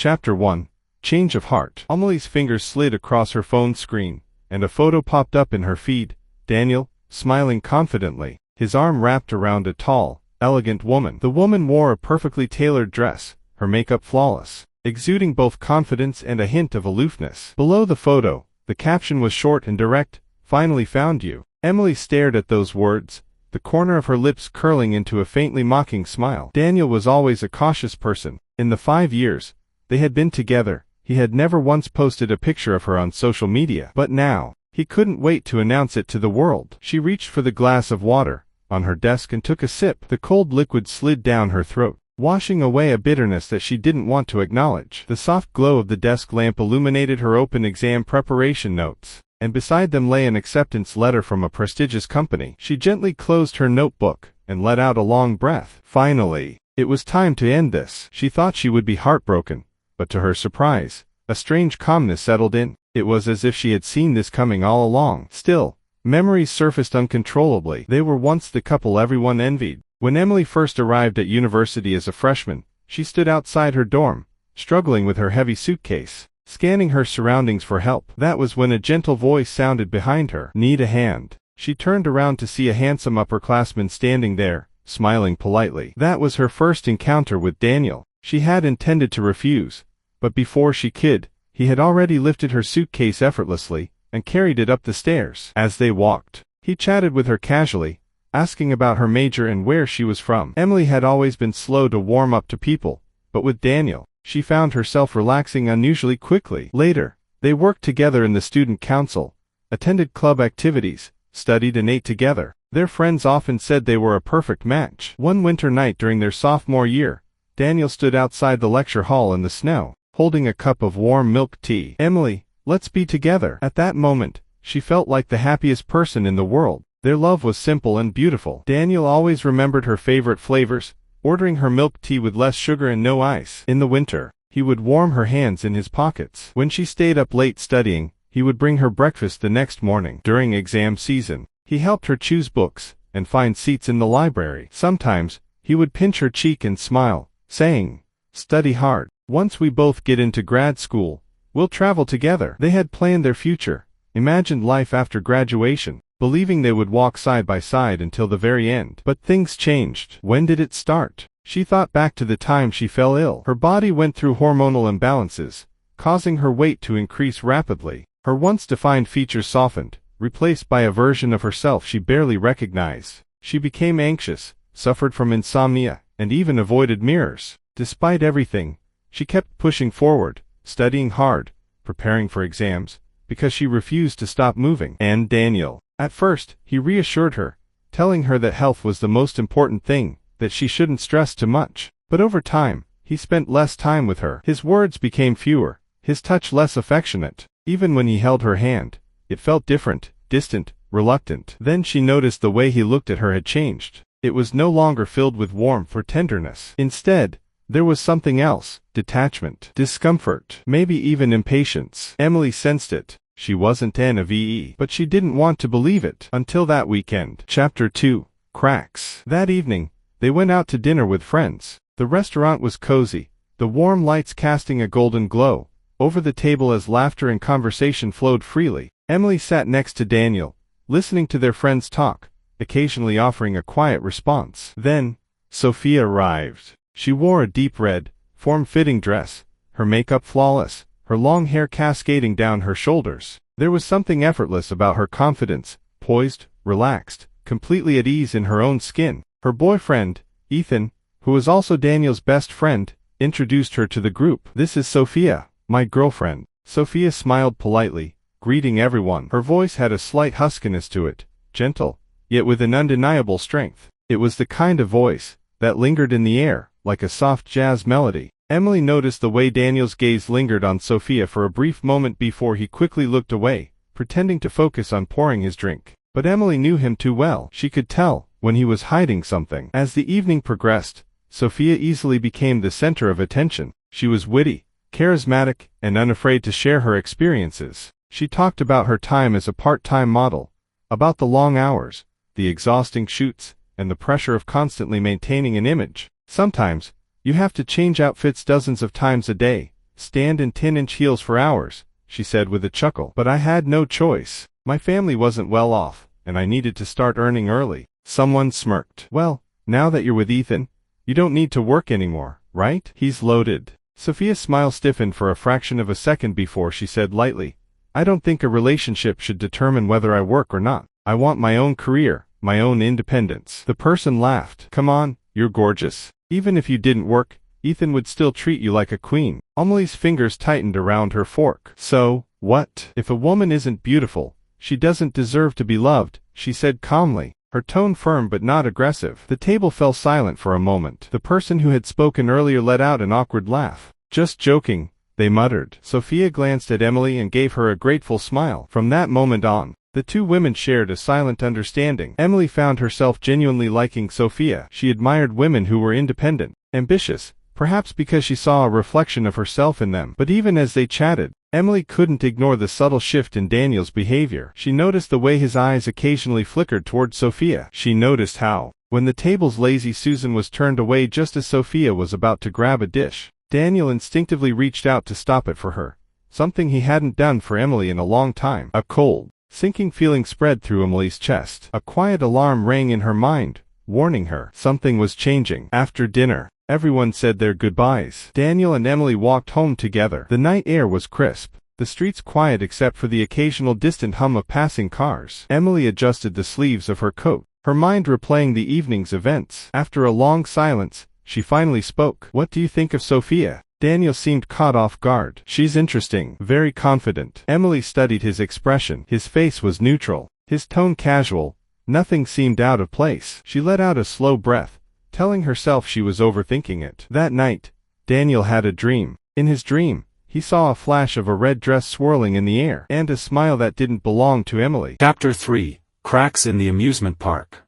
Chapter 1. Change of Heart. Amelie's fingers slid across her phone screen, and a photo popped up in her feed. Daniel, smiling confidently, his arm wrapped around a tall, elegant woman. The woman wore a perfectly tailored dress, her makeup flawless, exuding both confidence and a hint of aloofness. Below the photo, the caption was short and direct, "Finally found you." Amelie stared at those words, the corner of her lips curling into a faintly mocking smile. Daniel was always a cautious person. In the 5 years they had been together, he had never once posted a picture of her on social media. But now, he couldn't wait to announce it to the world. She reached for the glass of water on her desk and took a sip. The cold liquid slid down her throat, washing away a bitterness that she didn't want to acknowledge. The soft glow of the desk lamp illuminated her open exam preparation notes, and beside them lay an acceptance letter from a prestigious company. She gently closed her notebook and let out a long breath. Finally, it was time to end this. She thought she would be heartbroken, but to her surprise, a strange calmness settled in. It was as if she had seen this coming all along. Still, memories surfaced uncontrollably. They were once the couple everyone envied. When Emily first arrived at university as a freshman, she stood outside her dorm, struggling with her heavy suitcase, scanning her surroundings for help. That was when a gentle voice sounded behind her. "Need a hand?" She turned around to see a handsome upperclassman standing there, smiling politely. That was her first encounter with Daniel. She had intended to refuse, but before she could, he had already lifted her suitcase effortlessly and carried it up the stairs. As they walked, he chatted with her casually, asking about her major and where she was from. Emily had always been slow to warm up to people, but with Daniel, she found herself relaxing unusually quickly. Later, they worked together in the student council, attended club activities, studied and ate together. Their friends often said they were a perfect match. One winter night during their sophomore year, Daniel stood outside the lecture hall in the snow, holding a cup of warm milk tea. "Emily, let's be together." At that moment, she felt like the happiest person in the world. Their love was simple and beautiful. Daniel always remembered her favorite flavors, ordering her milk tea with less sugar and no ice. In the winter, he would warm her hands in his pockets. When she stayed up late studying, he would bring her breakfast the next morning. During exam season, he helped her choose books and find seats in the library. Sometimes, he would pinch her cheek and smile, saying, "Study hard. Once we both get into grad school, we'll travel together." They had planned their future, imagined life after graduation, believing they would walk side by side until the very end. But things changed. When did it start? She thought back to the time she fell ill. Her body went through hormonal imbalances, causing her weight to increase rapidly. Her once defined features softened, replaced by a version of herself she barely recognized. She became anxious, suffered from insomnia, and even avoided mirrors. Despite everything, she kept pushing forward, studying hard, preparing for exams, because she refused to stop moving. And Daniel, at first, he reassured her, telling her that health was the most important thing, that she shouldn't stress too much. But over time, he spent less time with her. His words became fewer, his touch less affectionate. Even when he held her hand, it felt different, distant, reluctant. Then she noticed the way he looked at her had changed. It was no longer filled with warmth or tenderness. Instead, there was something else: detachment, discomfort, maybe even impatience. Emily sensed it. She wasn't NAVE, but she didn't want to believe it until that weekend. Chapter 2. Cracks. That evening, they went out to dinner with friends. The restaurant was cozy, the warm lights casting a golden glow over the table as laughter and conversation flowed freely. Emily sat next to Daniel, listening to their friends talk, occasionally offering a quiet response. Then, Sophia arrived. She wore a deep red, form-fitting dress, her makeup flawless, her long hair cascading down her shoulders. There was something effortless about her confidence, poised, relaxed, completely at ease in her own skin. Her boyfriend, Ethan, who was also Daniel's best friend, introduced her to the group. "This is Sophia, my girlfriend." Sophia smiled politely, greeting everyone. Her voice had a slight huskiness to it, gentle, yet with an undeniable strength. It was the kind of voice that lingered in the air, like a soft jazz melody. Emily noticed the way Daniel's gaze lingered on Sophia for a brief moment before he quickly looked away, pretending to focus on pouring his drink. But Emily knew him too well. She could tell when he was hiding something. As the evening progressed, Sophia easily became the center of attention. She was witty, charismatic, and unafraid to share her experiences. She talked about her time as a part-time model, about the long hours, the exhausting shoots, and the pressure of constantly maintaining an image. "Sometimes, you have to change outfits dozens of times a day," stand in 10-inch heels for hours," she said with a chuckle. "But I had no choice. My family wasn't well off, and I needed to start earning early." Someone smirked. "Well, now that you're with Ethan, you don't need to work anymore, right? He's loaded." Sophia's smile stiffened for a fraction of a second before she said lightly, "I don't think a relationship should determine whether I work or not. I want my own career, my own independence." The person laughed. "Come on, you're gorgeous. Even if you didn't work, Ethan would still treat you like a queen." Amelie's fingers tightened around her fork. "So, what? If a woman isn't beautiful, she doesn't deserve to be loved," she said calmly, her tone firm but not aggressive. The table fell silent for a moment. The person who had spoken earlier let out an awkward laugh. "Just joking," they muttered. Sophia glanced at Emily and gave her a grateful smile. From that moment on, the two women shared a silent understanding. Emily found herself genuinely liking Sophia. She admired women who were independent, ambitious, perhaps because she saw a reflection of herself in them. But even as they chatted, Emily couldn't ignore the subtle shift in Daniel's behavior. She noticed the way his eyes occasionally flickered toward Sophia. She noticed how, when the table's lazy Susan was turned away just as Sophia was about to grab a dish, Daniel instinctively reached out to stop it for her, something he hadn't done for Emily in a long time. A cold, sinking feeling spread through Emily's chest. A quiet alarm rang in her mind, warning her something was changing. After dinner, everyone said their goodbyes. Daniel and Emily walked home together. The night air was crisp, the streets quiet except for the occasional distant hum of passing cars. Emily adjusted the sleeves of her coat, her mind replaying the evening's events. After a long silence, she finally spoke. "What do you think of Sophia?" Daniel seemed caught off guard. "She's interesting, very confident." Emily studied his expression. His face was neutral, his tone casual, nothing seemed out of place. She let out a slow breath, telling herself she was overthinking it. That night, Daniel had a dream. In his dream, he saw a flash of a red dress swirling in the air, and a smile that didn't belong to Emily. Chapter 3: Cracks in the Amusement Park.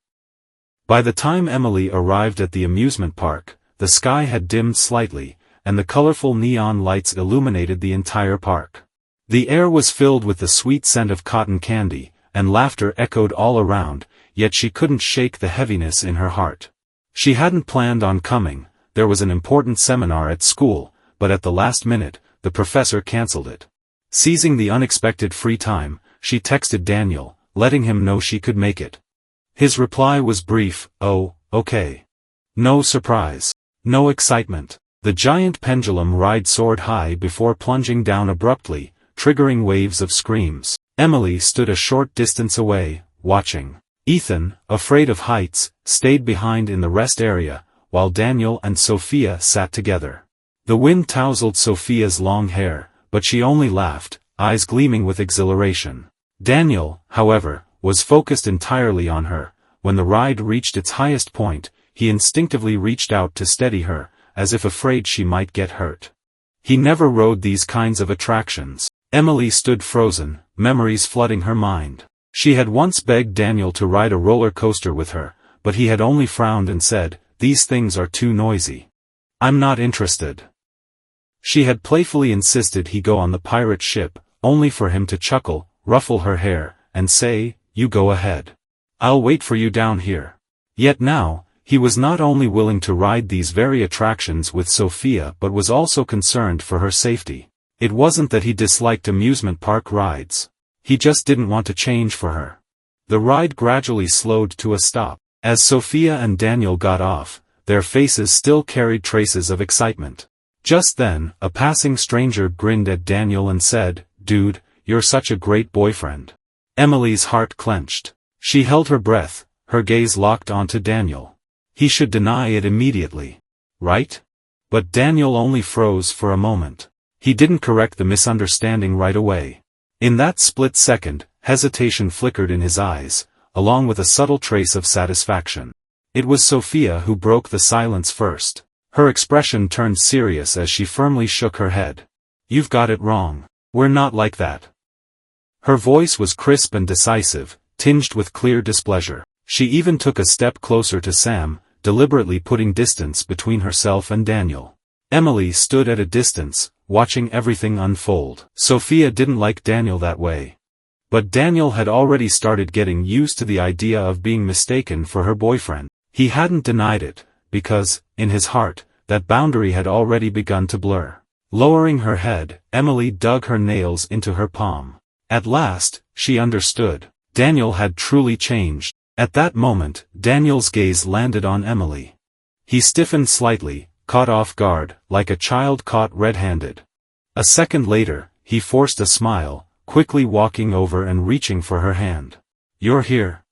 By the time Emily arrived at the amusement park, the sky had dimmed slightly, and the colorful neon lights illuminated the entire park. The air was filled with the sweet scent of cotton candy, and laughter echoed all around, yet she couldn't shake the heaviness in her heart. She hadn't planned on coming. There was an important seminar at school, but at the last minute, the professor canceled it. Seizing the unexpected free time, she texted Daniel, letting him know she could make it. His reply was brief, "Oh, okay." No surprise. No excitement. The giant pendulum ride soared high before plunging down abruptly, triggering waves of screams. Emily stood a short distance away, watching. Ethan, afraid of heights, stayed behind in the rest area, while Daniel and Sophia sat together. The wind tousled Sophia's long hair, but she only laughed, eyes gleaming with exhilaration. Daniel, however, was focused entirely on her. When the ride reached its highest point, he instinctively reached out to steady her, as if afraid she might get hurt. He never rode these kinds of attractions. Emily stood frozen, memories flooding her mind. She had once begged Daniel to ride a roller coaster with her, but he had only frowned and said, "These things are too noisy. I'm not interested." She had playfully insisted he go on the pirate ship, only for him to chuckle, ruffle her hair, and say, "You go ahead. I'll wait for you down here." Yet now, he was not only willing to ride these very attractions with Sophia but was also concerned for her safety. It wasn't that he disliked amusement park rides. He just didn't want to change for her. The ride gradually slowed to a stop. As Sophia and Daniel got off, their faces still carried traces of excitement. Just then, a passing stranger grinned at Daniel and said, "Dude, you're such a great boyfriend." Emily's heart clenched. She held her breath, her gaze locked onto Daniel. He should deny it immediately. Right? But Daniel only froze for a moment. He didn't correct the misunderstanding right away. In that split second, hesitation flickered in his eyes, along with a subtle trace of satisfaction. It was Sophia who broke the silence first. Her expression turned serious as she firmly shook her head. "You've got it wrong. We're not like that." Her voice was crisp and decisive, tinged with clear displeasure. She even took a step closer to Sam, deliberately putting distance between herself and Daniel. Emily stood at a distance, watching everything unfold. Sophia didn't like Daniel that way. But Daniel had already started getting used to the idea of being mistaken for her boyfriend. He hadn't denied it, because, in his heart, that boundary had already begun to blur. Lowering her head, Emily dug her nails into her palm. At last, she understood. Daniel had truly changed. At that moment, Daniel's gaze landed on Emily. He stiffened slightly, caught off guard, like a child caught red-handed. A second later, he forced a smile, quickly walking over and reaching for her hand. "You're here."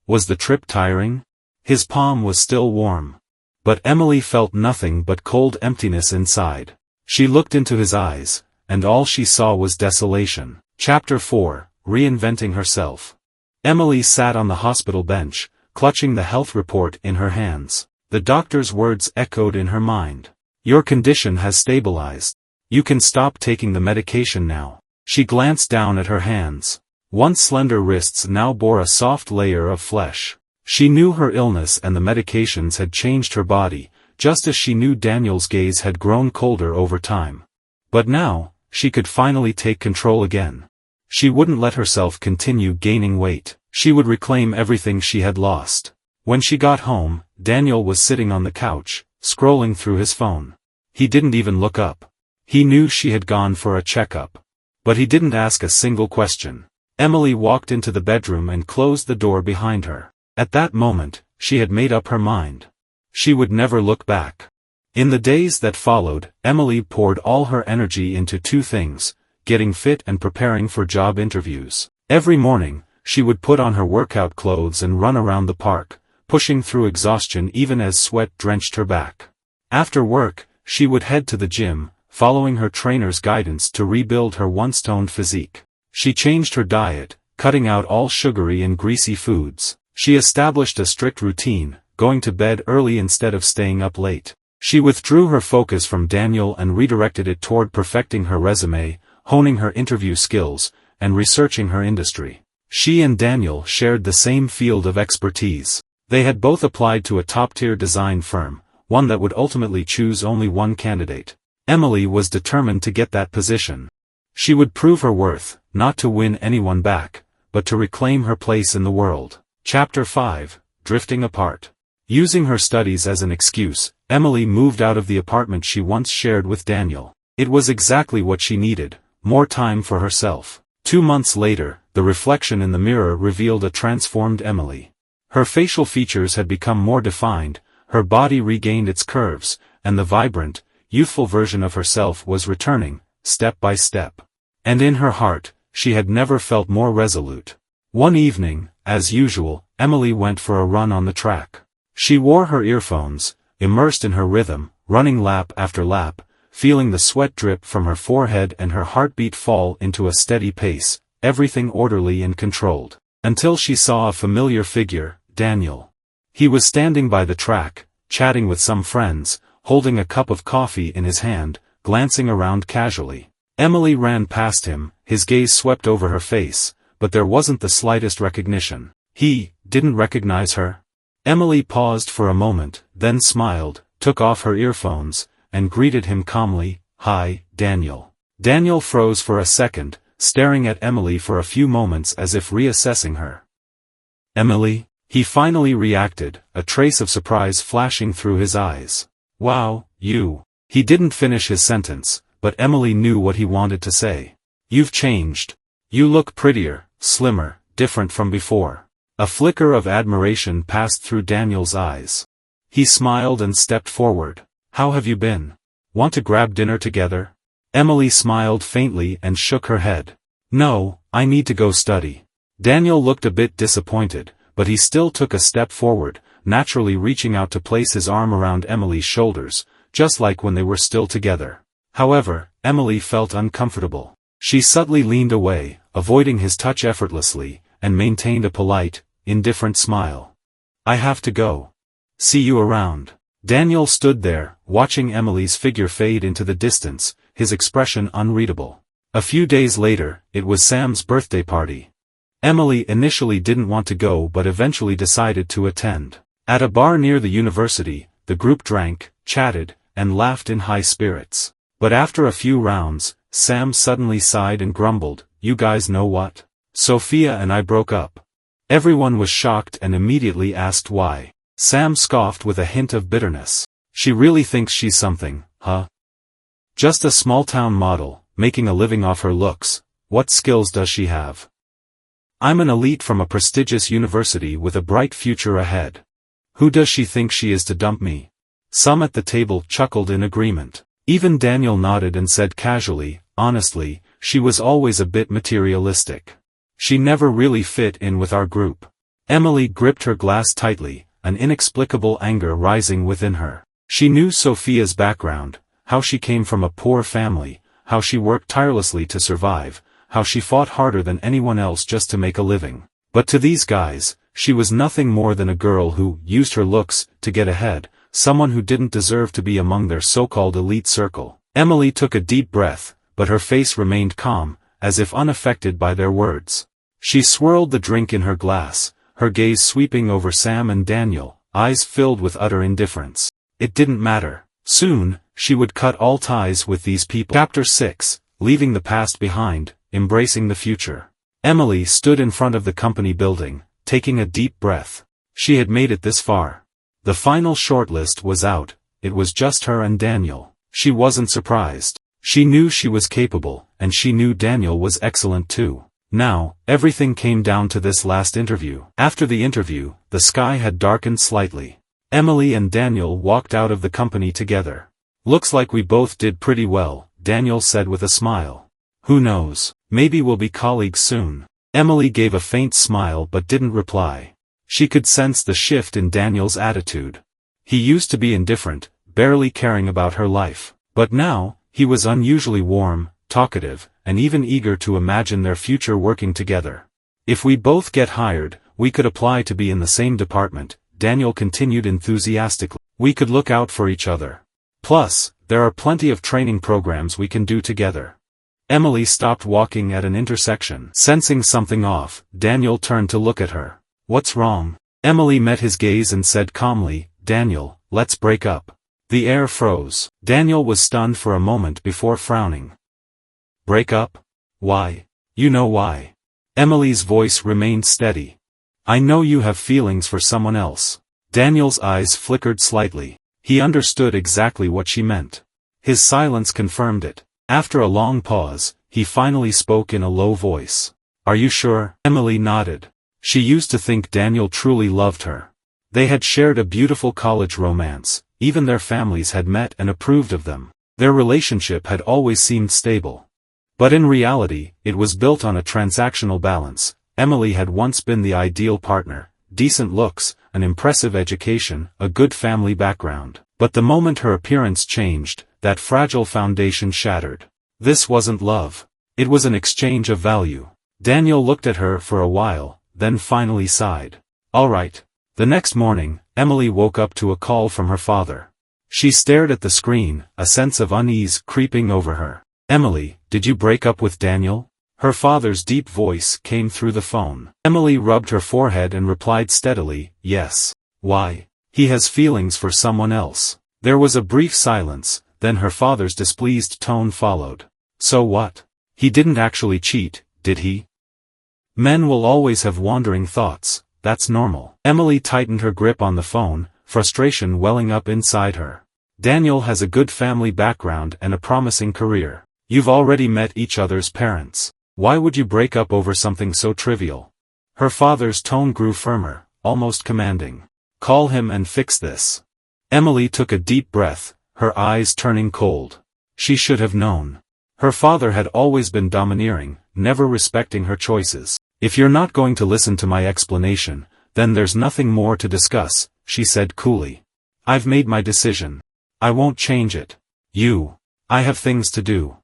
Was the trip tiring? His palm was still warm. But Emily felt nothing but cold emptiness inside. She looked into his eyes, and all she saw was desolation. Chapter 4, Reinventing Herself. Emily sat on the hospital bench, clutching the health report in her hands. The doctor's words echoed in her mind. "Your condition has stabilized. You can stop taking the medication now." She glanced down at her hands. Once slender wrists now bore a soft layer of flesh. She knew her illness and the medications had changed her body, just as she knew Daniel's gaze had grown colder over time. But now, she could finally take control again. She wouldn't let herself continue gaining weight. She would reclaim everything she had lost. When she got home, Daniel was sitting on the couch, scrolling through his phone. He didn't even look up. He knew she had gone for a checkup. But he didn't ask a single question. Emily walked into the bedroom and closed the door behind her. At that moment, she had made up her mind. She would never look back. In the days that followed, Emily poured all her energy into two things: getting fit and preparing for job interviews. Every morning, she would put on her workout clothes and run around the park, pushing through exhaustion even as sweat drenched her back. After work, she would head to the gym, following her trainer's guidance to rebuild her once-toned physique. She changed her diet, cutting out all sugary and greasy foods. She established a strict routine, going to bed early instead of staying up late. She withdrew her focus from Daniel and redirected it toward perfecting her resume, honing her interview skills, and researching her industry. She and Daniel shared the same field of expertise. They had both applied to a top-tier design firm, one that would ultimately choose only one candidate. Emily was determined to get that position. She would prove her worth, not to win anyone back, but to reclaim her place in the world. Chapter 5, Drifting Apart. Using her studies as an excuse, Emily moved out of the apartment she once shared with Daniel. It was exactly what she needed, more time for herself. 2 months later, the reflection in the mirror revealed a transformed Emily. Her facial features had become more defined, her body regained its curves, and the vibrant, youthful version of herself was returning, step by step. And in her heart, she had never felt more resolute. One evening, as usual, Emily went for a run on the track. She wore her earphones, immersed in her rhythm, running lap after lap, feeling the sweat drip from her forehead and her heartbeat fall into a steady pace, everything orderly and controlled. Until she saw a familiar figure, Daniel. He was standing by the track, chatting with some friends, holding a cup of coffee in his hand, glancing around casually. Emily ran past him, his gaze swept over her face, but there wasn't the slightest recognition. He didn't recognize her. Emily paused for a moment, then smiled, took off her earphones, and greeted him calmly, "Hi, Daniel." Daniel froze for a second, staring at Emily for a few moments as if reassessing her. "Emily?" He finally reacted, a trace of surprise flashing through his eyes. "Wow, you." He didn't finish his sentence, but Emily knew what he wanted to say. "You've changed. You look prettier, slimmer, different from before." A flicker of admiration passed through Daniel's eyes. He smiled and stepped forward. "How have you been? Want to grab dinner together?" Emily smiled faintly and shook her head. "No, I need to go study." Daniel looked a bit disappointed, but he still took a step forward, naturally reaching out to place his arm around Emily's shoulders, just like when they were still together. However, Emily felt uncomfortable. She subtly leaned away, avoiding his touch effortlessly, and maintained a polite, indifferent smile. "I have to go. See you around." Daniel stood there, watching Emily's figure fade into the distance, his expression unreadable. A few days later, it was Sam's birthday party. Emily initially didn't want to go but eventually decided to attend. At a bar near the university, the group drank, chatted, and laughed in high spirits. But after a few rounds, Sam suddenly sighed and grumbled, "You guys know what? Sophia and I broke up." Everyone was shocked and immediately asked why. Sam scoffed with a hint of bitterness. "She really thinks she's something, huh?" Just a small-town model, making a living off her looks. What skills does she have? I'm an elite from a prestigious university with a bright future ahead. Who does she think she is to dump me? Some at the table chuckled in agreement. Even Daniel nodded and said casually, honestly, she was always a bit materialistic. She never really fit in with our group. Emily gripped her glass tightly, an inexplicable anger rising within her. She knew Sophia's background, how she came from a poor family, how she worked tirelessly to survive, how she fought harder than anyone else just to make a living. But to these guys, she was nothing more than a girl who used her looks to get ahead, someone who didn't deserve to be among their so-called elite circle. Emily took a deep breath, but her face remained calm, as if unaffected by their words. She swirled the drink in her glass, her gaze sweeping over Sam and Daniel, eyes filled with utter indifference. It didn't matter. Soon, she would cut all ties with these people. Chapter 6, Leaving the Past Behind, Embracing the Future. Emily stood in front of the company building, taking a deep breath. She had made it this far. The final shortlist was out, it was just her and Daniel. She wasn't surprised. She knew she was capable, and she knew Daniel was excellent too. Now, everything came down to this last interview. After the interview, the sky had darkened slightly. Emily and Daniel walked out of the company together. Looks like we both did pretty well, Daniel said with a smile. Who knows, maybe we'll be colleagues soon. Emily gave a faint smile but didn't reply. She could sense the shift in Daniel's attitude. He used to be indifferent, barely caring about her life. But now, he was unusually warm, talkative, and even eager to imagine their future working together. If we both get hired, we could apply to be in the same department, Daniel continued enthusiastically. We could look out for each other. Plus, there are plenty of training programs we can do together. Emily stopped walking at an intersection. Sensing something off, Daniel turned to look at her. What's wrong? Emily met his gaze and said calmly, Daniel, let's break up. The air froze. Daniel was stunned for a moment before frowning. Break up? Why? You know why. Emily's voice remained steady. I know you have feelings for someone else. Daniel's eyes flickered slightly. He understood exactly what she meant. His silence confirmed it. After a long pause, he finally spoke in a low voice. Are you sure? Emily nodded. She used to think Daniel truly loved her. They had shared a beautiful college romance, even their families had met and approved of them. Their relationship had always seemed stable. But in reality, it was built on a transactional balance. Emily had once been the ideal partner, decent looks, an impressive education, a good family background. But the moment her appearance changed, that fragile foundation shattered. This wasn't love. It was an exchange of value. Daniel looked at her for a while, then finally sighed. All right. The next morning, Emily woke up to a call from her father. She stared at the screen, a sense of unease creeping over her. Emily, did you break up with Daniel? Her father's deep voice came through the phone. Emily rubbed her forehead and replied steadily, yes. Why? He has feelings for someone else. There was a brief silence, then her father's displeased tone followed. So what? He didn't actually cheat, did he? Men will always have wandering thoughts, that's normal. Emily tightened her grip on the phone, frustration welling up inside her. Daniel has a good family background and a promising career. You've already met each other's parents. Why would you break up over something so trivial? Her father's tone grew firmer, almost commanding. Call him and fix this. Emily took a deep breath, her eyes turning cold. She should have known. Her father had always been domineering, never respecting her choices. If you're not going to listen to my explanation, then there's nothing more to discuss, she said coolly. I've made my decision. I won't change it. I have things to do.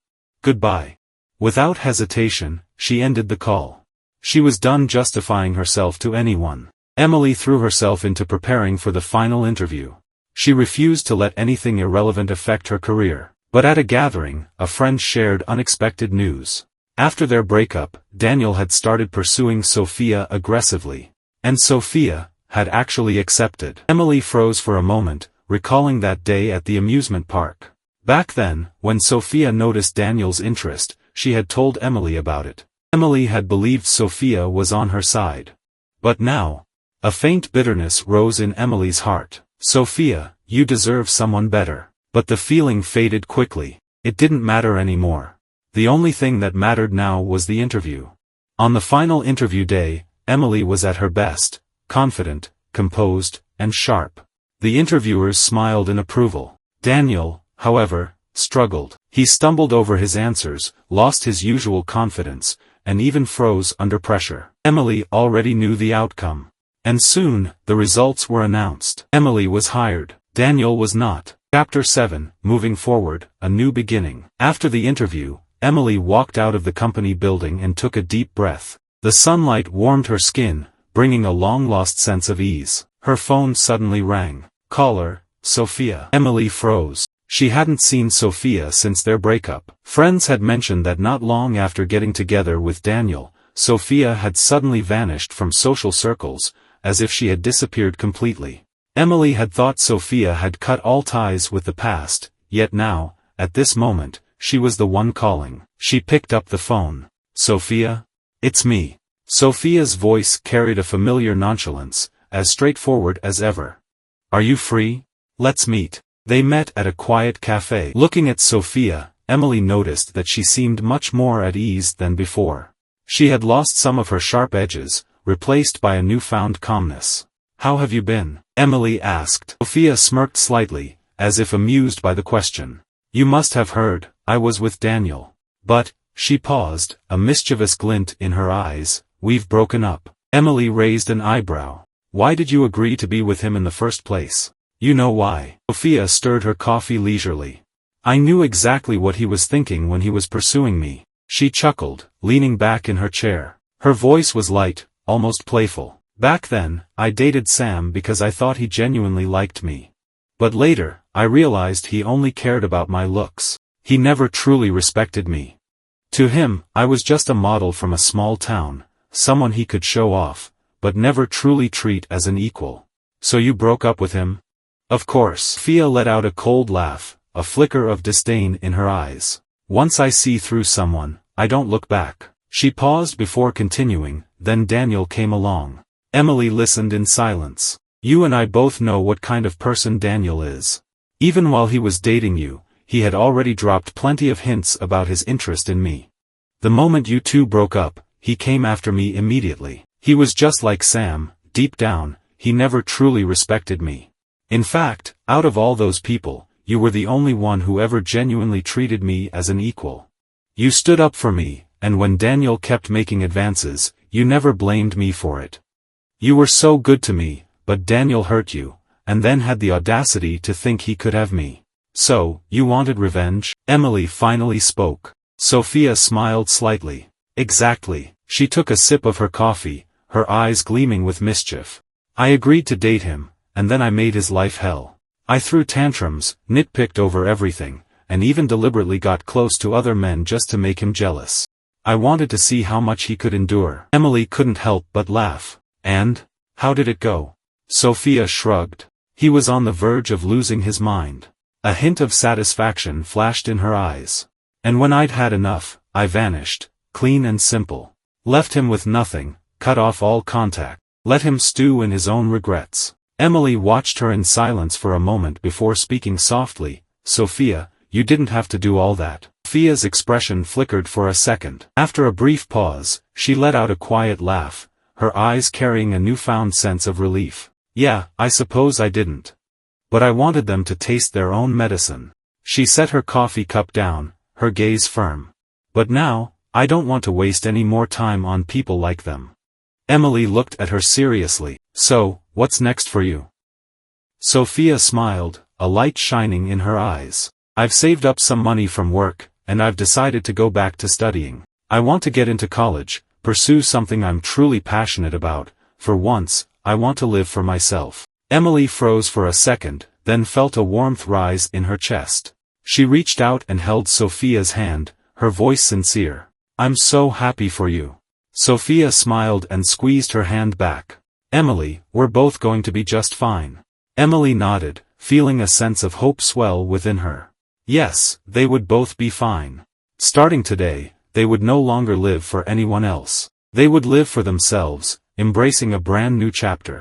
Goodbye. Without hesitation, she ended the call. She was done justifying herself to anyone. Emily threw herself into preparing for the final interview. She refused to let anything irrelevant affect her career. But at a gathering, a friend shared unexpected news. After their breakup, Daniel had started pursuing Sophia aggressively. And Sophia had actually accepted. Emily froze for a moment, recalling that day at the amusement park. Back then, when Sophia noticed Daniel's interest, she had told Emily about it. Emily had believed Sophia was on her side. But now, a faint bitterness rose in Emily's heart. Sophia, you deserve someone better. But the feeling faded quickly. It didn't matter anymore. The only thing that mattered now was the interview. On the final interview day, Emily was at her best, confident, composed, and sharp. The interviewers smiled in approval. Daniel, however, struggled. He stumbled over his answers, lost his usual confidence, and even froze under pressure. Emily already knew the outcome. And soon, the results were announced. Emily was hired. Daniel was not. Chapter 7, Moving Forward, A New Beginning. After the interview, Emily walked out of the company building and took a deep breath. The sunlight warmed her skin, bringing a long-lost sense of ease. Her phone suddenly rang. Caller, Sophia. Emily froze. She hadn't seen Sophia since their breakup. Friends had mentioned that not long after getting together with Daniel, Sophia had suddenly vanished from social circles, as if she had disappeared completely. Emily had thought Sophia had cut all ties with the past, yet now, at this moment, she was the one calling. She picked up the phone. Sophia? It's me. Sophia's voice carried a familiar nonchalance, as straightforward as ever. Are you free? Let's meet. They met at a quiet cafe. Looking at Sophia, Emily noticed that she seemed much more at ease than before. She had lost some of her sharp edges, replaced by a newfound calmness. How have you been? Emily asked. Sophia smirked slightly, as if amused by the question. You must have heard, I was with Daniel. But, she paused, a mischievous glint in her eyes, we've broken up. Emily raised an eyebrow. Why did you agree to be with him in the first place? You know why. Sophia stirred her coffee leisurely. I knew exactly what he was thinking when he was pursuing me. She chuckled, leaning back in her chair. Her voice was light, almost playful. Back then, I dated Sam because I thought he genuinely liked me. But later, I realized he only cared about my looks. He never truly respected me. To him, I was just a model from a small town, someone he could show off, but never truly treat as an equal. So you broke up with him? Of course. Sophia let out a cold laugh, a flicker of disdain in her eyes. Once I see through someone, I don't look back. She paused before continuing, then Daniel came along. Emily listened in silence. You and I both know what kind of person Daniel is. Even while he was dating you, he had already dropped plenty of hints about his interest in me. The moment you two broke up, he came after me immediately. He was just like Sam, deep down, he never truly respected me. In fact, out of all those people, you were the only one who ever genuinely treated me as an equal. You stood up for me, and when Daniel kept making advances, you never blamed me for it. You were so good to me, but Daniel hurt you, and then had the audacity to think he could have me. So, you wanted revenge? Emily finally spoke. Sophia smiled slightly. Exactly. She took a sip of her coffee, her eyes gleaming with mischief. I agreed to date him, and then I made his life hell. I threw tantrums, nitpicked over everything, and even deliberately got close to other men just to make him jealous. I wanted to see how much he could endure. Emily couldn't help but laugh. And? How did it go? Sophia shrugged. He was on the verge of losing his mind. A hint of satisfaction flashed in her eyes. And when I'd had enough, I vanished, clean and simple. Left him with nothing, cut off all contact. Let him stew in his own regrets. Emily watched her in silence for a moment before speaking softly. Sophia, you didn't have to do all that. Sophia's expression flickered for a second. After a brief pause, she let out a quiet laugh, her eyes carrying a newfound sense of relief. Yeah, I suppose I didn't. But I wanted them to taste their own medicine. She set her coffee cup down, her gaze firm. But now, I don't want to waste any more time on people like them. Emily looked at her seriously. So, what's next for you? Sophia smiled, a light shining in her eyes. I've saved up some money from work, and I've decided to go back to studying. I want to get into college, pursue something I'm truly passionate about. For once, I want to live for myself. Emily froze for a second, then felt a warmth rise in her chest. She reached out and held Sophia's hand, her voice sincere. I'm so happy for you. Sophia smiled and squeezed her hand back. Emily, we're both going to be just fine. Emily nodded, feeling a sense of hope swell within her. Yes, they would both be fine. Starting today, they would no longer live for anyone else. They would live for themselves, embracing a brand new chapter.